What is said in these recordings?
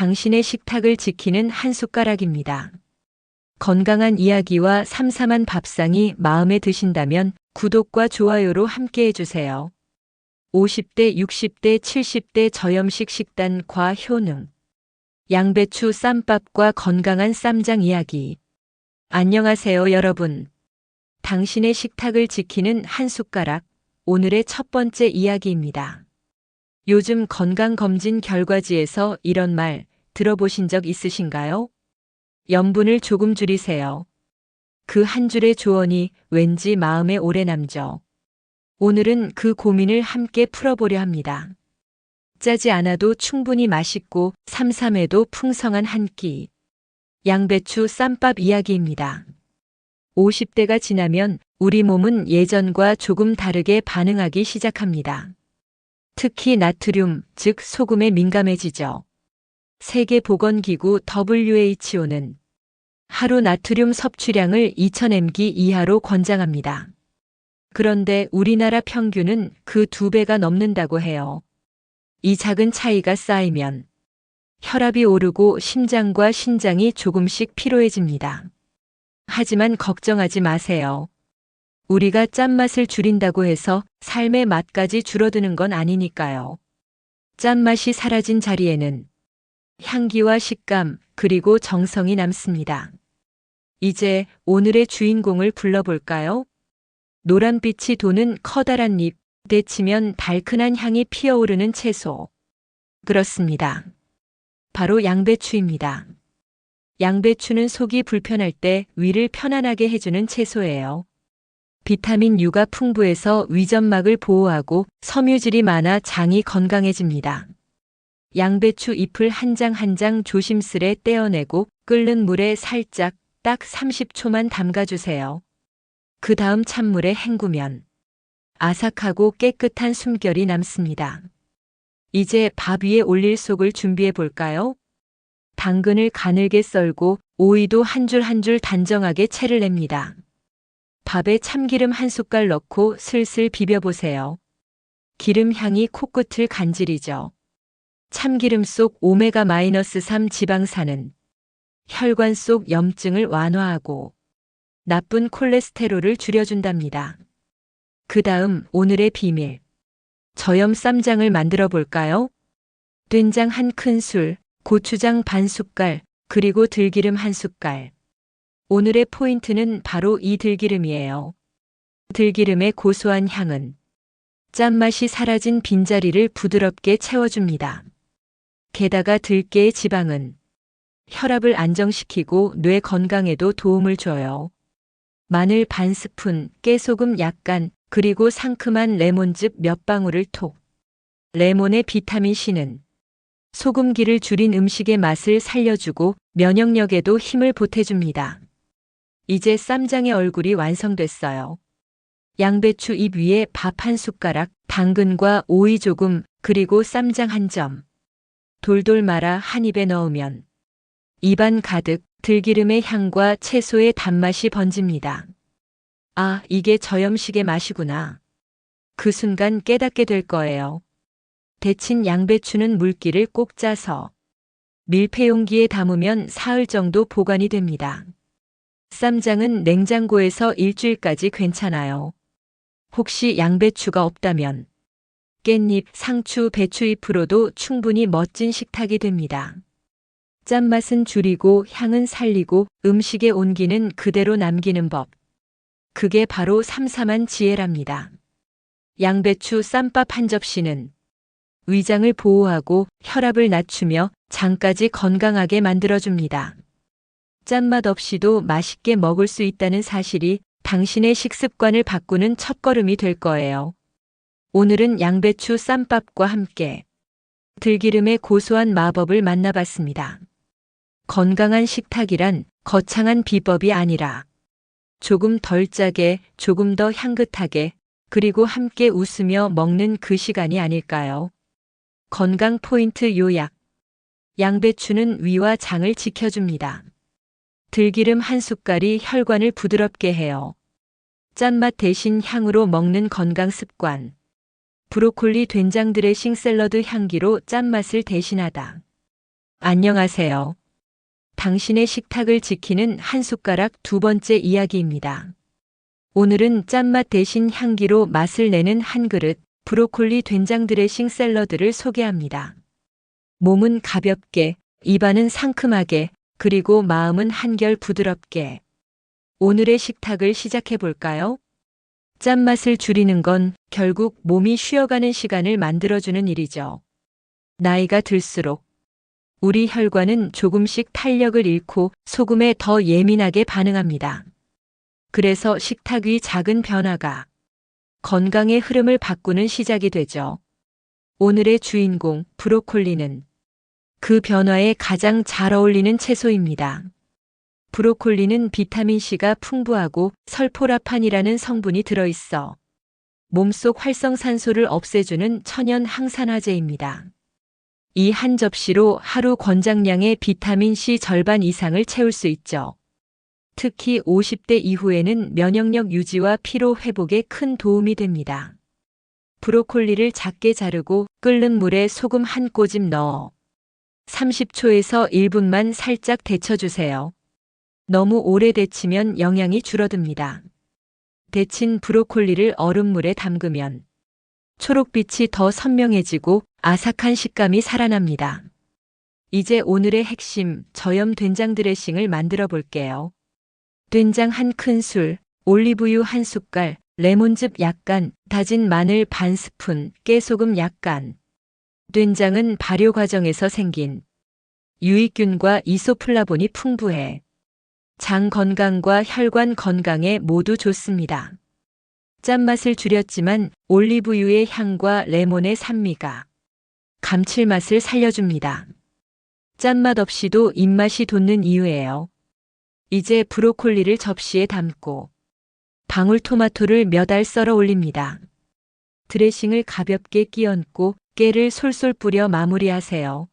당신의 식탁을 지키는 한 숟가락입니다. 건강한 이야기와 삼삼한 밥상이 마음에 드신다면 구독과 좋아요로 함께 해주세요. 50대, 60대, 70대 저염식 식단과 효능. 양배추 쌈밥과 건강한 쌈장 이야기. 안녕하세요, 여러분. 당신의 식탁을 지키는 한 숟가락. 오늘의 첫 번째 이야기입니다. 요즘 건강검진 결과지에서 이런 말 들어보신 적 있으신가요? 염분을 조금 줄이세요. 그 한 줄의 조언이 왠지 마음에 오래 남죠. 오늘은 그 고민을 함께 풀어보려 합니다. 짜지 않아도 충분히 맛있고 삼삼해도 풍성한 한 끼. 양배추 쌈밥 이야기입니다. 50대가 지나면 우리 몸은 예전과 조금 다르게 반응하기 시작합니다. 특히 나트륨, 즉 소금에 민감해지죠. 세계보건기구 WHO는 하루 나트륨 섭취량을 2000mg 이하로 권장합니다. 그런데 우리나라 평균은 그 2배가 넘는다고 해요. 이 작은 차이가 쌓이면 혈압이 오르고 심장과 신장이 조금씩 피로해집니다. 하지만 걱정하지 마세요. 우리가 짠맛을 줄인다고 해서 삶의 맛까지 줄어드는 건 아니니까요. 짠맛이 사라진 자리에는 향기와 식감, 그리고 정성이 남습니다. 이제 오늘의 주인공을 불러볼까요? 노란빛이 도는 커다란 잎, 데치면 달큰한 향이 피어오르는 채소. 그렇습니다. 바로 양배추입니다. 양배추는 속이 불편할 때 위를 편안하게 해주는 채소예요. 비타민 U가 풍부해서 위점막을 보호하고 섬유질이 많아 장이 건강해집니다. 양배추 잎을 한 장 한 장 조심스레 떼어내고 끓는 물에 살짝 딱 30초만 담가주세요. 그 다음 찬물에 헹구면 아삭하고 깨끗한 숨결이 남습니다. 이제 밥 위에 올릴 속을 준비해 볼까요? 당근을 가늘게 썰고 오이도 한 줄 한 줄 단정하게 채를 냅니다. 밥에 참기름 한 숟갈 넣고 슬슬 비벼보세요. 기름 향이 코끝을 간지리죠. 참기름 속 오메가-3 지방산은 혈관 속 염증을 완화하고 나쁜 콜레스테롤을 줄여준답니다. 그 다음 오늘의 비밀. 저염 쌈장을 만들어 볼까요? 된장 한 큰술, 고추장 반 숟갈, 그리고 들기름 한 숟갈. 오늘의 포인트는 바로 이 들기름이에요. 들기름의 고소한 향은 짠맛이 사라진 빈자리를 부드럽게 채워줍니다. 게다가 들깨의 지방은 혈압을 안정시키고 뇌 건강에도 도움을 줘요. 마늘 반 스푼, 깨소금 약간, 그리고 상큼한 레몬즙 몇 방울을 톡. 레몬의 비타민 C는 소금기를 줄인 음식의 맛을 살려주고 면역력에도 힘을 보태줍니다. 이제 쌈장의 얼굴이 완성됐어요. 양배추 잎 위에 밥 한 숟가락, 당근과 오이 조금, 그리고 쌈장 한 점. 돌돌 말아 한 입에 넣으면 입안 가득 들기름의 향과 채소의 단맛이 번집니다. 아, 이게 저염식의 맛이구나. 그 순간 깨닫게 될 거예요. 데친 양배추는 물기를 꼭 짜서 밀폐용기에 담으면 사흘 정도 보관이 됩니다. 쌈장은 냉장고에서 일주일까지 괜찮아요. 혹시 양배추가 없다면 깻잎, 상추, 배추잎으로도 충분히 멋진 식탁이 됩니다. 짠맛은 줄이고 향은 살리고 음식의 온기는 그대로 남기는 법. 그게 바로 삼삼한 지혜랍니다. 양배추 쌈밥 한 접시는 위장을 보호하고 혈압을 낮추며 장까지 건강하게 만들어줍니다. 짠맛 없이도 맛있게 먹을 수 있다는 사실이 당신의 식습관을 바꾸는 첫걸음이 될 거예요. 오늘은 양배추 쌈밥과 함께 들기름의 고소한 마법을 만나봤습니다. 건강한 식탁이란 거창한 비법이 아니라 조금 덜 짜게, 조금 더 향긋하게, 그리고 함께 웃으며 먹는 그 시간이 아닐까요? 건강 포인트 요약. 양배추는 위와 장을 지켜줍니다. 들기름 한 숟갈이 혈관을 부드럽게 해요. 짠맛 대신 향으로 먹는 건강 습관. 브로콜리 된장 드레싱 샐러드 향기로 짠맛을 대신하다. 안녕하세요. 당신의 식탁을 지키는 한 숟가락 두 번째 이야기입니다. 오늘은 짠맛 대신 향기로 맛을 내는 한 그릇 브로콜리 된장 드레싱 샐러드를 소개합니다. 몸은 가볍게, 입안은 상큼하게, 그리고 마음은 한결 부드럽게. 오늘의 식탁을 시작해 볼까요? 짠맛을 줄이는 건 결국 몸이 쉬어가는 시간을 만들어주는 일이죠. 나이가 들수록 우리 혈관은 조금씩 탄력을 잃고 소금에 더 예민하게 반응합니다. 그래서 식탁 위 작은 변화가 건강의 흐름을 바꾸는 시작이 되죠. 오늘의 주인공 브로콜리는 그 변화에 가장 잘 어울리는 채소입니다. 브로콜리는 비타민C가 풍부하고 설포라판이라는 성분이 들어있어 몸속 활성산소를 없애주는 천연 항산화제입니다. 이 한 접시로 하루 권장량의 비타민C 절반 이상을 채울 수 있죠. 특히 50대 이후에는 면역력 유지와 피로 회복에 큰 도움이 됩니다. 브로콜리를 작게 자르고 끓는 물에 소금 한 꼬집 넣어 30초에서 1분만 살짝 데쳐주세요. 너무 오래 데치면 영양이 줄어듭니다. 데친 브로콜리를 얼음물에 담그면 초록빛이 더 선명해지고 아삭한 식감이 살아납니다. 이제 오늘의 핵심 저염 된장 드레싱을 만들어 볼게요. 된장 한 큰술, 올리브유 한 숟갈, 레몬즙 약간, 다진 마늘 반 스푼, 깨소금 약간. 된장은 발효 과정에서 생긴 유익균과 이소플라본이 풍부해 장 건강과 혈관 건강에 모두 좋습니다. 짠맛을 줄였지만 올리브유의 향과 레몬의 산미가 감칠맛을 살려줍니다. 짠맛 없이도 입맛이 돋는 이유예요. 이제 브로콜리를 접시에 담고 방울토마토를 몇 알 썰어 올립니다. 드레싱을 가볍게 끼얹고 깨를 솔솔 뿌려 마무리하세요.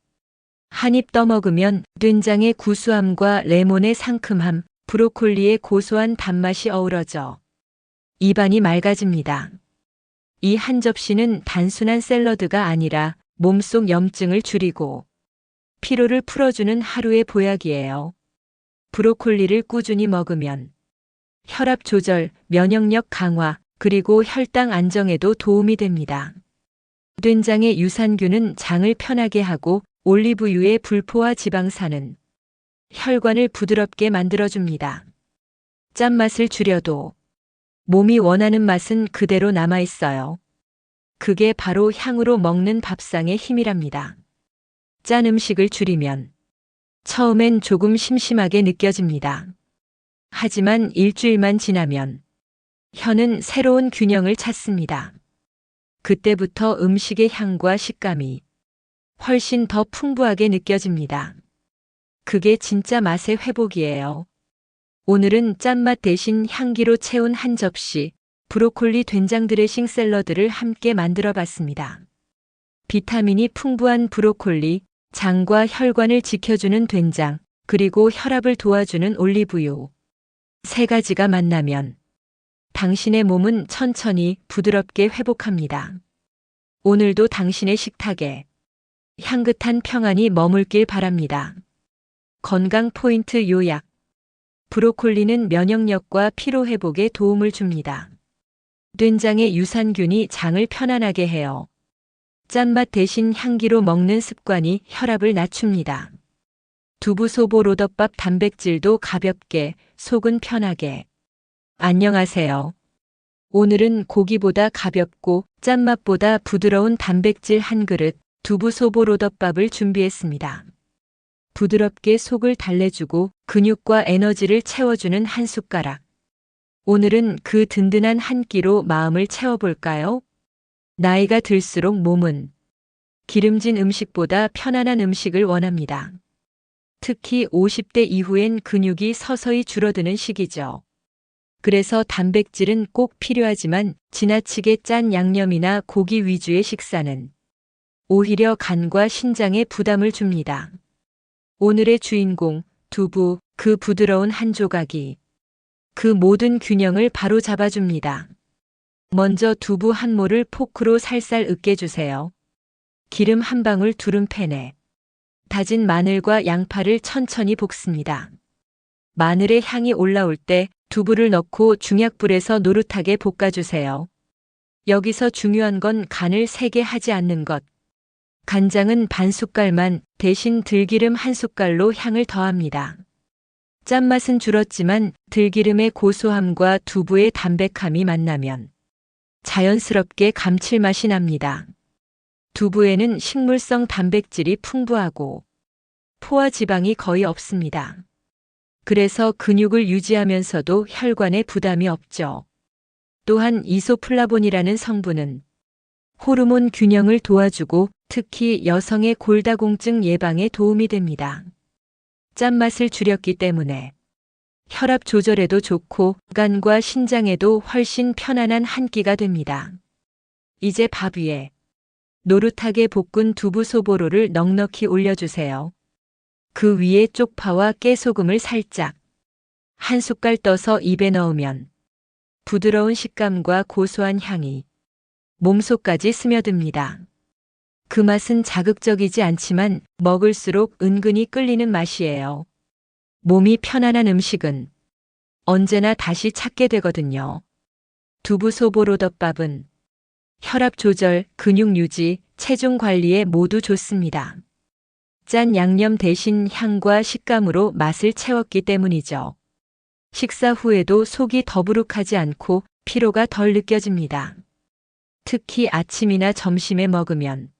한 입 떠먹으면 된장의 구수함과 레몬의 상큼함, 브로콜리의 고소한 단맛이 어우러져 입안이 맑아집니다. 이 한 접시는 단순한 샐러드가 아니라 몸속 염증을 줄이고 피로를 풀어주는 하루의 보약이에요. 브로콜리를 꾸준히 먹으면 혈압 조절, 면역력 강화, 그리고 혈당 안정에도 도움이 됩니다. 된장의 유산균은 장을 편하게 하고 올리브유의 불포화 지방산은 혈관을 부드럽게 만들어줍니다. 짠맛을 줄여도 몸이 원하는 맛은 그대로 남아있어요. 그게 바로 향으로 먹는 밥상의 힘이랍니다. 짠 음식을 줄이면 처음엔 조금 심심하게 느껴집니다. 하지만 일주일만 지나면 혀는 새로운 균형을 찾습니다. 그때부터 음식의 향과 식감이 훨씬 더 풍부하게 느껴집니다. 그게 진짜 맛의 회복이에요. 오늘은 짠맛 대신 향기로 채운 한 접시 브로콜리 된장 드레싱 샐러드를 함께 만들어 봤습니다. 비타민이 풍부한 브로콜리, 장과 혈관을 지켜주는 된장, 그리고 혈압을 도와주는 올리브유. 세 가지가 만나면 당신의 몸은 천천히 부드럽게 회복합니다. 오늘도 당신의 식탁에 향긋한 평안이 머물길 바랍니다. 건강 포인트 요약. 브로콜리는 면역력과 피로 회복에 도움을 줍니다. 된장의 유산균이 장을 편안하게 해요. 짠맛 대신 향기로 먹는 습관이 혈압을 낮춥니다. 두부 소보 로더밥 단백질도 가볍게, 속은 편하게. 안녕하세요. 오늘은 고기보다 가볍고 짠맛보다 부드러운 단백질 한 그릇 두부 소보 로더밥을 준비했습니다. 부드럽게 속을 달래주고 근육과 에너지를 채워주는 한 숟가락. 오늘은 그 든든한 한 끼로 마음을 채워볼까요? 나이가 들수록 몸은 기름진 음식보다 편안한 음식을 원합니다. 특히 50대 이후엔 근육이 서서히 줄어드는 시기죠. 그래서 단백질은 꼭 필요하지만 지나치게 짠 양념이나 고기 위주의 식사는 오히려 간과 신장에 부담을 줍니다. 오늘의 주인공, 두부, 그 부드러운 한 조각이 그 모든 균형을 바로 잡아줍니다. 먼저 두부 한 모를 포크로 살살 으깨주세요. 기름 한 방울 두른 팬에 다진 마늘과 양파를 천천히 볶습니다. 마늘의 향이 올라올 때 두부를 넣고 중약불에서 노릇하게 볶아주세요. 여기서 중요한 건 간을 세게 하지 않는 것. 간장은 반 숟갈만, 대신 들기름 한 숟갈로 향을 더합니다. 짠맛은 줄었지만 들기름의 고소함과 두부의 담백함이 만나면 자연스럽게 감칠맛이 납니다. 두부에는 식물성 단백질이 풍부하고 포화 지방이 거의 없습니다. 그래서 근육을 유지하면서도 혈관에 부담이 없죠. 또한 이소플라본이라는 성분은 호르몬 균형을 도와주고 특히 여성의 골다공증 예방에 도움이 됩니다. 짠맛을 줄였기 때문에 혈압 조절에도 좋고 간과 신장에도 훨씬 편안한 한 끼가 됩니다. 이제 밥 위에 노릇하게 볶은 두부 소보로를 넉넉히 올려주세요. 그 위에 쪽파와 깨소금을 살짝 한 숟갈 떠서 입에 넣으면 부드러운 식감과 고소한 향이 몸속까지 스며듭니다. 그 맛은 자극적이지 않지만 먹을수록 은근히 끌리는 맛이에요. 몸이 편안한 음식은 언제나 다시 찾게 되거든요. 두부 소보로덮밥은 혈압 조절, 근육 유지, 체중 관리에 모두 좋습니다. 짠 양념 대신 향과 식감으로 맛을 채웠기 때문이죠. 식사 후에도 속이 더부룩하지 않고 피로가 덜 느껴집니다. 특히 아침이나 점심에 먹으면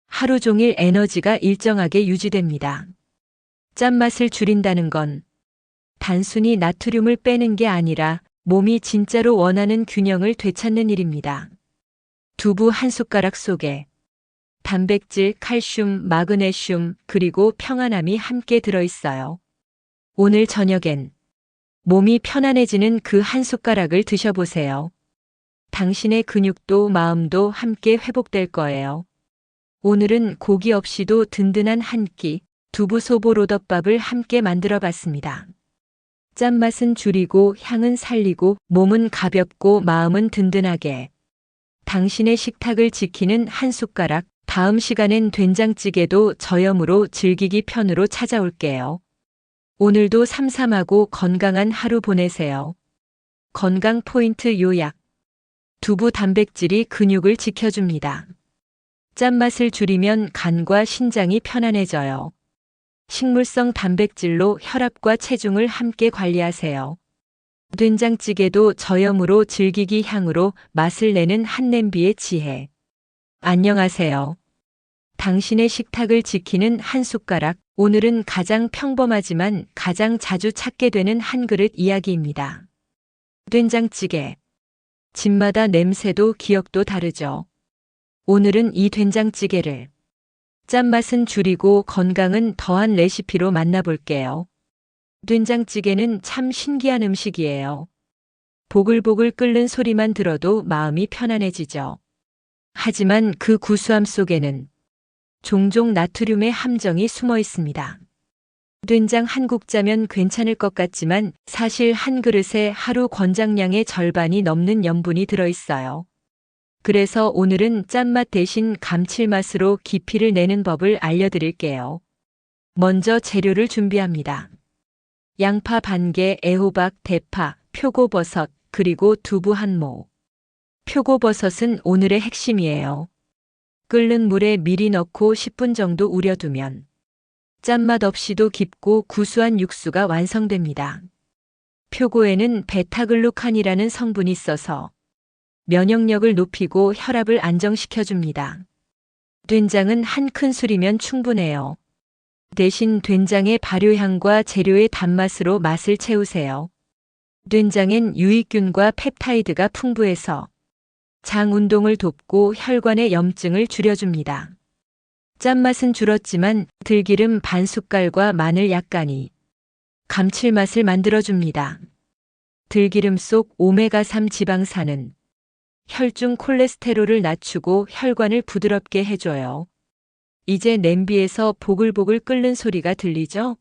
하루 종일 에너지가 일정하게 유지됩니다. 짠맛을 줄인다는 건 단순히 나트륨을 빼는 게 아니라 몸이 진짜로 원하는 균형을 되찾는 일입니다. 두부 한 숟가락 속에 단백질, 칼슘, 마그네슘, 그리고 평안함이 함께 들어있어요. 오늘 저녁엔 몸이 편안해지는 그 한 숟가락을 드셔보세요. 당신의 근육도 마음도 함께 회복될 거예요. 오늘은 고기 없이도 든든한 한 끼, 두부 소보로덮밥을 함께 만들어 봤습니다. 짠맛은 줄이고 향은 살리고 몸은 가볍고 마음은 든든하게. 당신의 식탁을 지키는 한 숟가락, 다음 시간엔 된장찌개도 저염으로 즐기기 편으로 찾아올게요. 오늘도 삼삼하고 건강한 하루 보내세요. 건강 포인트 요약. 두부 단백질이 근육을 지켜줍니다. 짠맛을 줄이면 간과 신장이 편안해져요. 식물성 단백질로 혈압과 체중을 함께 관리하세요. 된장찌개도 저염으로 즐기기 향으로 맛을 내는 한 냄비의 지혜. 안녕하세요. 당신의 식탁을 지키는 한 숟가락, 오늘은 가장 평범하지만 가장 자주 찾게 되는 한 그릇 이야기입니다. 된장찌개. 집마다 냄새도 기억도 다르죠. 오늘은 이 된장찌개를 짠맛은 줄이고 건강은 더한 레시피로 만나볼게요. 된장찌개는 참 신기한 음식이에요. 보글보글 끓는 소리만 들어도 마음이 편안해지죠. 하지만 그 구수함 속에는 종종 나트륨의 함정이 숨어 있습니다. 된장 한 국자면 괜찮을 것 같지만 사실 한 그릇에 하루 권장량의 절반이 넘는 염분이 들어있어요. 그래서 오늘은 짠맛 대신 감칠맛으로 깊이를 내는 법을 알려드릴게요. 먼저 재료를 준비합니다. 양파 반 개, 애호박, 대파, 표고버섯, 그리고 두부 한 모. 표고버섯은 오늘의 핵심이에요. 끓는 물에 미리 넣고 10분 정도 우려두면 짠맛 없이도 깊고 구수한 육수가 완성됩니다. 표고에는 베타글루칸이라는 성분이 있어서 면역력을 높이고 혈압을 안정시켜줍니다. 된장은 한 큰술이면 충분해요. 대신 된장의 발효향과 재료의 단맛으로 맛을 채우세요. 된장엔 유익균과 펩타이드가 풍부해서 장 운동을 돕고 혈관의 염증을 줄여줍니다. 짠맛은 줄었지만 들기름 반 숟갈과 마늘 약간이 감칠맛을 만들어줍니다. 들기름 속 오메가3 지방산은 혈중 콜레스테롤을 낮추고 혈관을 부드럽게 해줘요. 이제 냄비에서 보글보글 끓는 소리가 들리죠?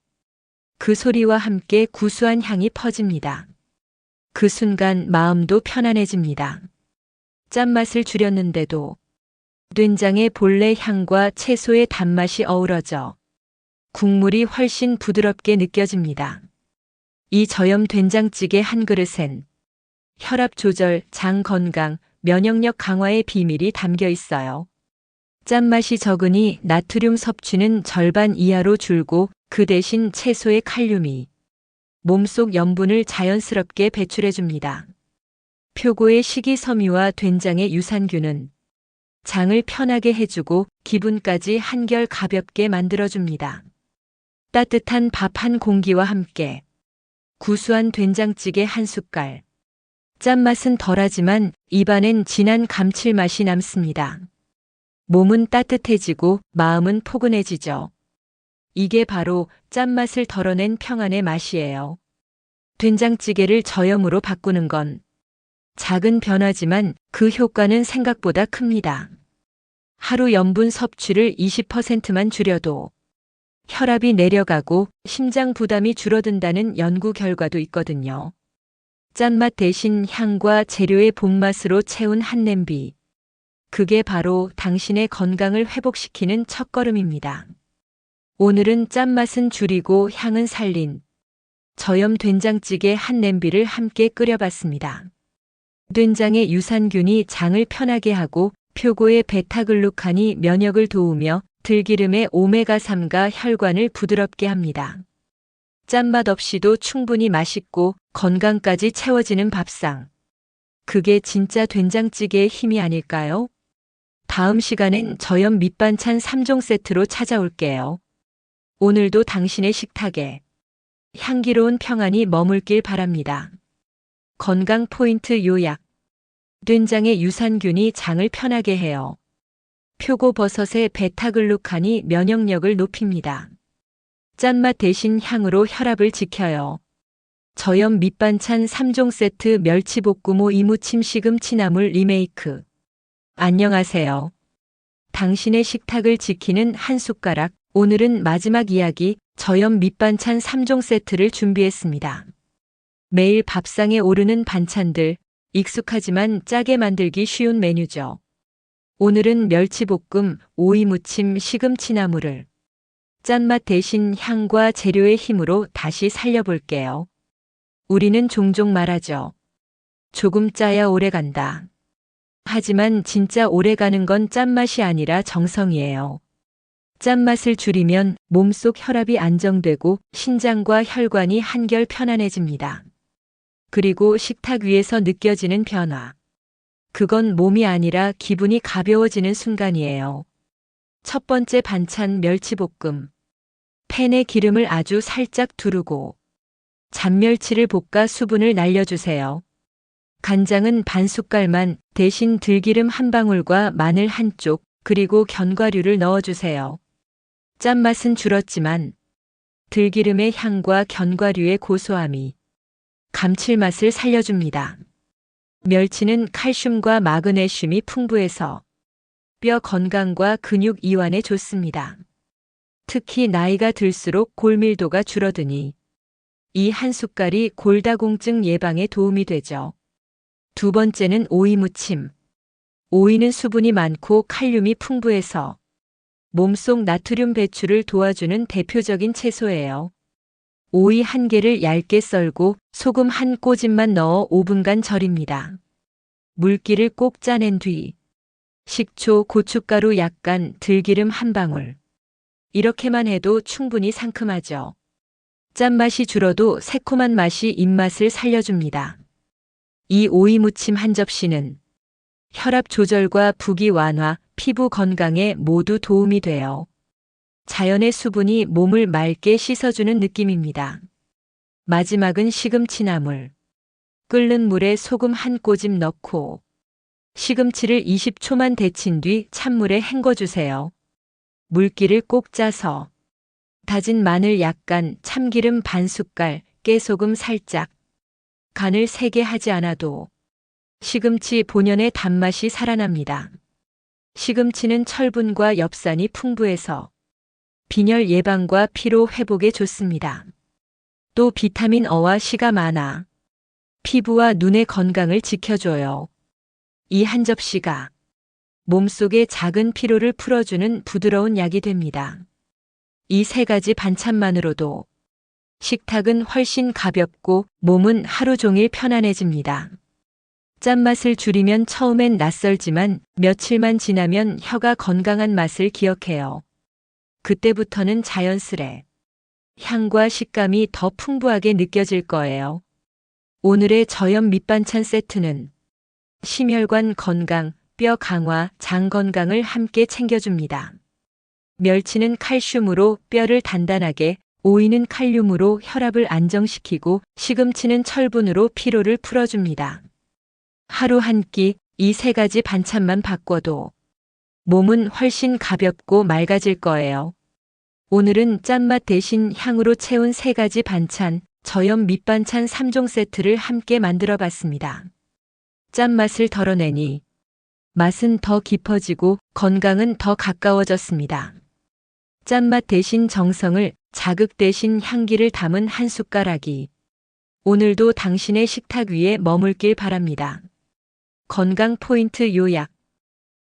그 소리와 함께 구수한 향이 퍼집니다. 그 순간 마음도 편안해집니다. 짠맛을 줄였는데도 된장의 본래 향과 채소의 단맛이 어우러져 국물이 훨씬 부드럽게 느껴집니다. 이 저염 된장찌개 한 그릇엔 혈압 조절, 장 건강, 면역력 강화의 비밀이 담겨 있어요. 짠맛이 적으니 나트륨 섭취는 절반 이하로 줄고 그 대신 채소의 칼륨이 몸속 염분을 자연스럽게 배출해줍니다. 표고의 식이섬유와 된장의 유산균은 장을 편하게 해주고 기분까지 한결 가볍게 만들어줍니다. 따뜻한 밥 한 공기와 함께 구수한 된장찌개 한 숟갈. 짠맛은 덜하지만 입안엔 진한 감칠맛이 남습니다. 몸은 따뜻해지고 마음은 포근해지죠. 이게 바로 짠맛을 덜어낸 평안의 맛이에요. 된장찌개를 저염으로 바꾸는 건 작은 변화지만 그 효과는 생각보다 큽니다. 하루 염분 섭취를 20%만 줄여도 혈압이 내려가고 심장 부담이 줄어든다는 연구 결과도 있거든요. 짠맛 대신 향과 재료의 봄맛으로 채운 한 냄비. 그게 바로 당신의 건강을 회복시키는 첫걸음입니다. 오늘은 짠맛은 줄이고 향은 살린 저염 된장찌개 한 냄비를 함께 끓여봤습니다. 된장의 유산균이 장을 편하게 하고 표고의 베타글루칸이 면역을 도우며 들기름의 오메가3가 혈관을 부드럽게 합니다. 짠맛 없이도 충분히 맛있고 건강까지 채워지는 밥상. 그게 진짜 된장찌개의 힘이 아닐까요? 다음 시간엔 저염 밑반찬 3종 세트로 찾아올게요. 오늘도 당신의 식탁에 향기로운 평안이 머물길 바랍니다. 건강 포인트 요약. 된장의 유산균이 장을 편하게 해요. 표고버섯의 베타글루칸이 면역력을 높입니다. 짠맛 대신 향으로 혈압을 지켜요. 저염 밑반찬 3종 세트 멸치볶음 이무침 시금치나물 리메이크. 안녕하세요. 당신의 식탁을 지키는 한 숟가락. 오늘은 마지막 이야기 저염 밑반찬 3종 세트를 준비했습니다. 매일 밥상에 오르는 반찬들, 익숙하지만 짜게 만들기 쉬운 메뉴죠. 오늘은 멸치볶음, 오이무침, 시금치나물을 짠맛 대신 향과 재료의 힘으로 다시 살려볼게요. 우리는 종종 말하죠. 조금 짜야 오래간다. 하지만 진짜 오래가는 건 짠맛이 아니라 정성이에요. 짠맛을 줄이면 몸속 혈압이 안정되고 신장과 혈관이 한결 편안해집니다. 그리고 식탁 위에서 느껴지는 변화. 그건 몸이 아니라 기분이 가벼워지는 순간이에요. 첫 번째 반찬 멸치볶음. 팬에 기름을 아주 살짝 두르고 잔멸치를 볶아 수분을 날려주세요. 간장은 반 숟갈만, 대신 들기름 한 방울과 마늘 한쪽, 그리고 견과류를 넣어주세요. 짠맛은 줄었지만 들기름의 향과 견과류의 고소함이 감칠맛을 살려줍니다. 멸치는 칼슘과 마그네슘이 풍부해서 뼈 건강과 근육 이완에 좋습니다. 특히 나이가 들수록 골밀도가 줄어드니 이 한 숟갈이 골다공증 예방에 도움이 되죠. 두 번째는 오이무침. 오이는 수분이 많고 칼륨이 풍부해서 몸속 나트륨 배출을 도와주는 대표적인 채소예요. 오이 한 개를 얇게 썰고 소금 한 꼬집만 넣어 5분간 절입니다. 물기를 꼭 짜낸 뒤 식초, 고춧가루 약간, 들기름 한 방울. 이렇게만 해도 충분히 상큼하죠. 짠맛이 줄어도 새콤한 맛이 입맛을 살려줍니다. 이 오이무침 한 접시는 혈압 조절과 부기 완화, 피부 건강에 모두 도움이 돼요. 자연의 수분이 몸을 맑게 씻어주는 느낌입니다. 마지막은 시금치나물. 끓는 물에 소금 한 꼬집 넣고 시금치를 20초만 데친 뒤 찬물에 헹궈주세요. 물기를 꼭 짜서 다진 마늘 약간, 참기름 반 숟갈, 깨소금 살짝. 간을 세게 하지 않아도 시금치 본연의 단맛이 살아납니다. 시금치는 철분과 엽산이 풍부해서 빈혈 예방과 피로 회복에 좋습니다. 또 비타민 O와 C가 많아 피부와 눈의 건강을 지켜줘요. 이 한 접시가 몸속의 작은 피로를 풀어주는 부드러운 약이 됩니다. 이 세 가지 반찬만으로도 식탁은 훨씬 가볍고 몸은 하루 종일 편안해집니다. 짠맛을 줄이면 처음엔 낯설지만 며칠만 지나면 혀가 건강한 맛을 기억해요. 그때부터는 자연스레 향과 식감이 더 풍부하게 느껴질 거예요. 오늘의 저염 밑반찬 세트는 심혈관 건강, 뼈 강화, 장 건강을 함께 챙겨줍니다. 멸치는 칼슘으로 뼈를 단단하게, 오이는 칼륨으로 혈압을 안정시키고 시금치는 철분으로 피로를 풀어줍니다. 하루 한 끼 이 세 가지 반찬만 바꿔도 몸은 훨씬 가볍고 맑아질 거예요. 오늘은 짠맛 대신 향으로 채운 세 가지 반찬, 저염 밑반찬 3종 세트를 함께 만들어 봤습니다. 짠맛을 덜어내니 맛은 더 깊어지고 건강은 더 가까워졌습니다. 짠맛 대신 정성을, 자극 대신 향기를 담은 한 숟가락이 오늘도 당신의 식탁 위에 머물길 바랍니다. 건강 포인트 요약.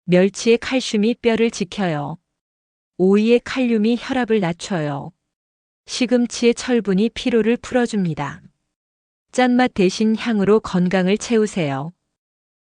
멸치의 칼슘이 뼈를 지켜요. 오이의 칼륨이 혈압을 낮춰요. 시금치의 철분이 피로를 풀어줍니다. 짠맛 대신 향으로 건강을 채우세요.